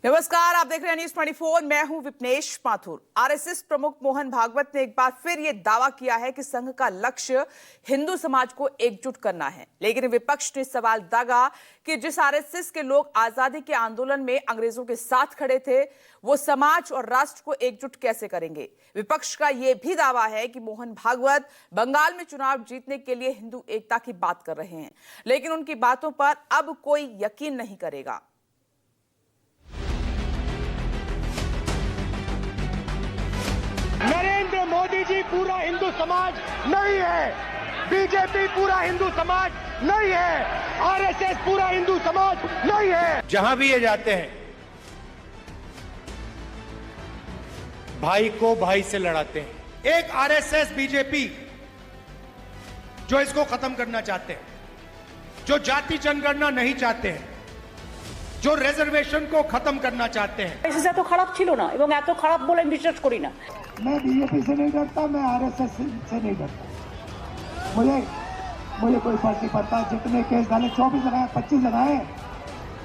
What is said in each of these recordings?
नमस्कार, आप देख रहे हैं न्यूज 24। मैं हूं विपनेश माथुर। आरएसएस प्रमुख मोहन भागवत ने एक बार फिर यह दावा किया है कि संघ का लक्ष्य हिंदू समाज को एकजुट करना है, लेकिन विपक्ष ने सवाल दागा कि जिस आरएसएस के लोग आजादी के आंदोलन में अंग्रेजों के साथ खड़े थे, वो समाज और राष्ट्र को एकजुट कैसे करेंगे। विपक्ष का यह भी दावा है कि मोहन भागवत बंगाल में चुनाव जीतने के लिए हिंदू एकता की बात कर रहे हैं, लेकिन उनकी बातों पर अब कोई यकीन नहीं करेगा। नरेंद्र मोदी जी पूरा हिंदू समाज नहीं है, बीजेपी पूरा हिंदू समाज नहीं है, आरएसएस पूरा हिंदू समाज नहीं है। जहां भी ये जाते हैं, भाई को भाई से लड़ाते हैं। एक आरएसएस बीजेपी जो इसको खत्म करना चाहते हैं, जो जाति जनगणना नहीं चाहते हैं, जो रिजर्वेशन को खत्म करना चाहते हैं। ऐसे तो खराब छिलो ना এবং এত খারাপ বলে বিশ্বাস করি না। मैं बीजेपी से नहीं डरता, मैं आरएसएस से नहीं डरता। मुझे कोई फर्क नहीं पड़ता। जितने केस डाले 24 लगाए, 25 लगाए,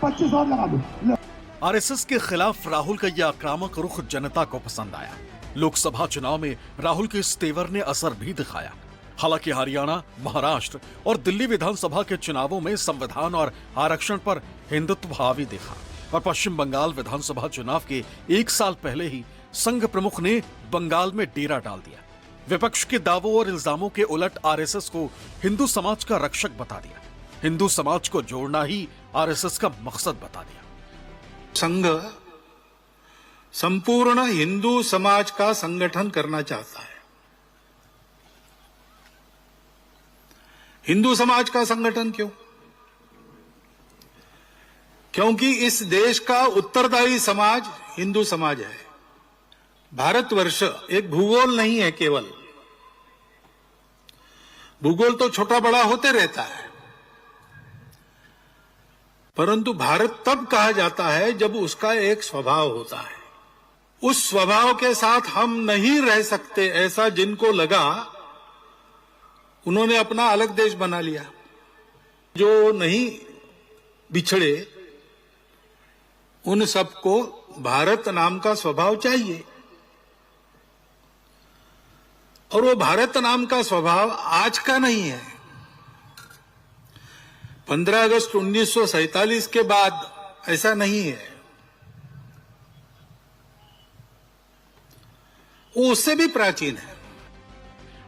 25 और लगा दो। आरएसएस के खिलाफ राहुल का यह आक्रामक रुख जनता को पसंद आया। लोकसभा चुनाव में राहुल के इस तेवर ने असर भी दिखाया। हालांकि हरियाणा, महाराष्ट्र और दिल्ली विधानसभा के चुनावों में संविधान और आरक्षण पर हिंदुत्व हावी देखा और पश्चिम बंगाल विधानसभा चुनाव के एक साल पहले ही संघ प्रमुख ने बंगाल में डेरा डाल दिया। विपक्ष के दावों और इल्जामों के उलट आरएसएस को हिंदू समाज का रक्षक बता दिया। हिंदू समाज को जोड़ना ही आरएसएस का मकसद बता दिया। संघ संपूर्ण हिंदू समाज का संगठन करना चाहता है। हिंदू समाज का संगठन क्यों? क्योंकि इस देश का उत्तरदायी समाज हिंदू समाज है। भारतवर्ष एक भूगोल नहीं है केवल। भूगोल तो छोटा बड़ा होते रहता है, परंतु भारत तब कहा जाता है जब उसका एक स्वभाव होता है। उस स्वभाव के साथ हम नहीं रह सकते, ऐसा जिनको लगा उन्होंने अपना अलग देश बना लिया। जो नहीं बिछड़े उन सबको भारत नाम का स्वभाव चाहिए, और वो भारत नाम का स्वभाव आज का नहीं है। 15 अगस्त 1947 के बाद ऐसा नहीं है, वो उससे भी प्राचीन है।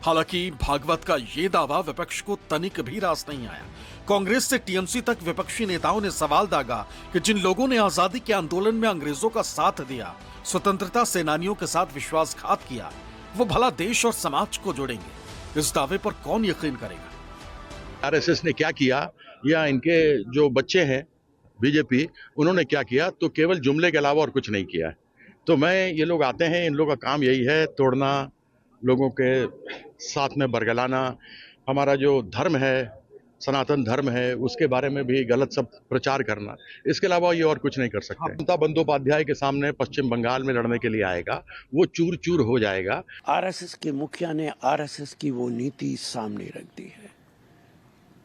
हालांकि भागवत का ये दावा विपक्ष को तनिक भी रास नहीं आया। कांग्रेस से टीएमसी तक विपक्षी नेताओं ने सवाल दागा कि जिन लोगों ने आजादी के आंदोलन में अंग्रेजों का साथ दिया, स्वतंत्रता सेनानियों के साथ विश्वासघात किया, वो भला देश और समाज को जोड़ेंगे। इस दावे पर कौन यकीन करेगा? आरएसएस ने क्या किया या इनके जो बच्चे हैं बीजेपी, उन्होंने क्या किया, तो केवल जुमले के अलावा और कुछ नहीं किया। तो ये लोग आते हैं, इन लोगों का काम यही है तोड़ना, लोगों के साथ में बरगलाना, हमारा जो धर्म है, सनातन धर्म है, उसके बारे में भी गलत सब प्रचार करना। इसके अलावा ये और कुछ नहीं कर सकते। ममता बंदोपाध्याय के सामने पश्चिम बंगाल में लड़ने के लिए आएगा, वो चूर चूर हो जाएगा। आरएसएस के मुखिया ने आरएसएस की वो नीति सामने रख दी है।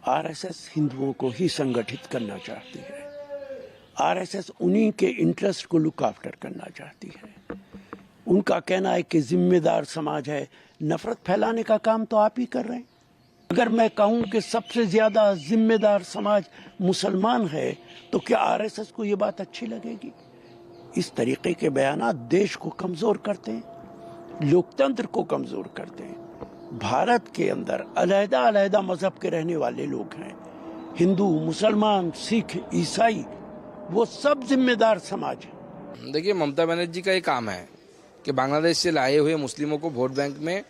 आरएसएस हिंदुओं को ही संगठित करना चाहती है। आरएसएस उन्हीं के इंटरेस्ट को लुक आफ्टर करना चाहती है। उनका कहना है कि जिम्मेदार समाज है। नफरत फैलाने का काम तो आप ही कर रहे हैं। अगर मैं कहूं कि सबसे ज्यादा जिम्मेदार समाज मुसलमान है, तो क्या आरएसएस को ये बात अच्छी लगेगी? इस तरीके के बयानात देश को कमजोर करते हैं, लोकतंत्र को कमजोर करते हैं। भारत के अंदर अलग-अलग मजहब के रहने वाले लोग हैं, हिंदू, मुसलमान, सिख, ईसाई, वो सब जिम्मेदार समाज है। देखिए, ममता बनर्जी का ये काम है कि बांग्लादेश से लाए हुए मुस्लिमों को वोट बैंक में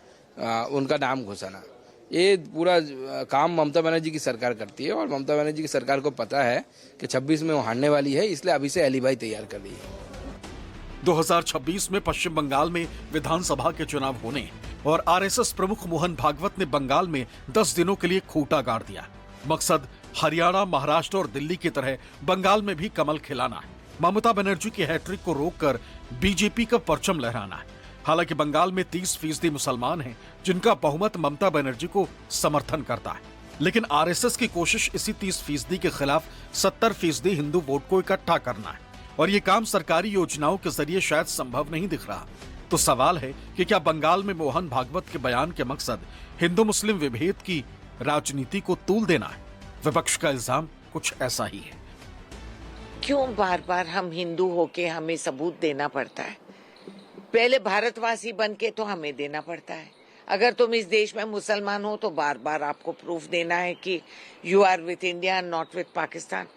उनका नाम घुसाना। ये पूरा काम ममता बनर्जी की सरकार करती है, और ममता बनर्जी की सरकार को पता है कि 26 में वो हारने वाली है, इसलिए अभी से एलिबाई तैयार कर दी है। 2026 में पश्चिम बंगाल में विधानसभा के चुनाव होने और आरएसएस प्रमुख मोहन भागवत ने बंगाल में 10 दिनों के लिए खूंटा गाड़ दिया। मकसद हरियाणा, महाराष्ट्र और दिल्ली की तरह बंगाल में भी कमल खिलाना है। ममता बनर्जी की हैट्रिक को रोककर बीजेपी का परचम लहराना है। हालांकि बंगाल में 30% मुसलमान हैं, जिनका बहुमत ममता बनर्जी को समर्थन करता है। लेकिन आरएसएस की कोशिश इसी 30% के खिलाफ 70% हिंदू वोट को इकट्ठा करना है। और ये काम सरकारी योजनाओं के जरिए शायद संभव नहीं दिख रहा। तो सवाल है कि क्या बंगाल में मोहन भागवत के बयान के मकसद हिंदू मुस्लिम विभेद की राजनीति को तूल देना है? विपक्ष का इल्जाम कुछ ऐसा ही है। क्यों बार बार हम हिंदू होके हमें सबूत देना पड़ता है? पहले भारतवासी बन के तो हमें देना पड़ता है। अगर तुम इस देश में मुसलमान हो तो बार बार आपको प्रूफ देना है कि you are with India not with Pakistan.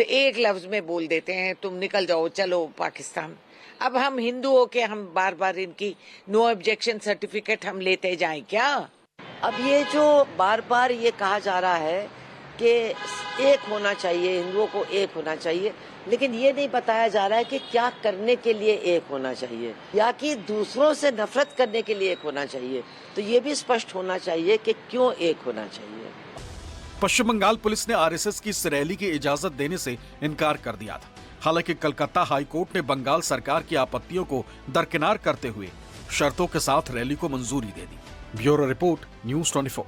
एक लफ्ज में बोल देते हैं तुम निकल जाओ चलो पाकिस्तान। अब हम हिंदू होके हम बार बार इनकी नो ऑब्जेक्शन सर्टिफिकेट हम लेते जाएं क्या? अब ये जो बार बार ये कहा जा रहा है कि एक होना चाहिए, हिंदुओं को एक होना चाहिए, लेकिन ये नहीं बताया जा रहा है कि क्या करने के लिए एक होना चाहिए या कि दूसरों से नफरत करने के लिए एक होना चाहिए। तो ये भी स्पष्ट होना चाहिए कि क्यों एक होना चाहिए। पश्चिम बंगाल पुलिस ने आरएसएस की इस रैली की इजाजत देने से इनकार कर दिया था। हालांकि कलकत्ता हाईकोर्ट ने बंगाल सरकार की आपत्तियों को दरकिनार करते हुए शर्तों के साथ रैली को मंजूरी दे दी। Bureau report, news 24।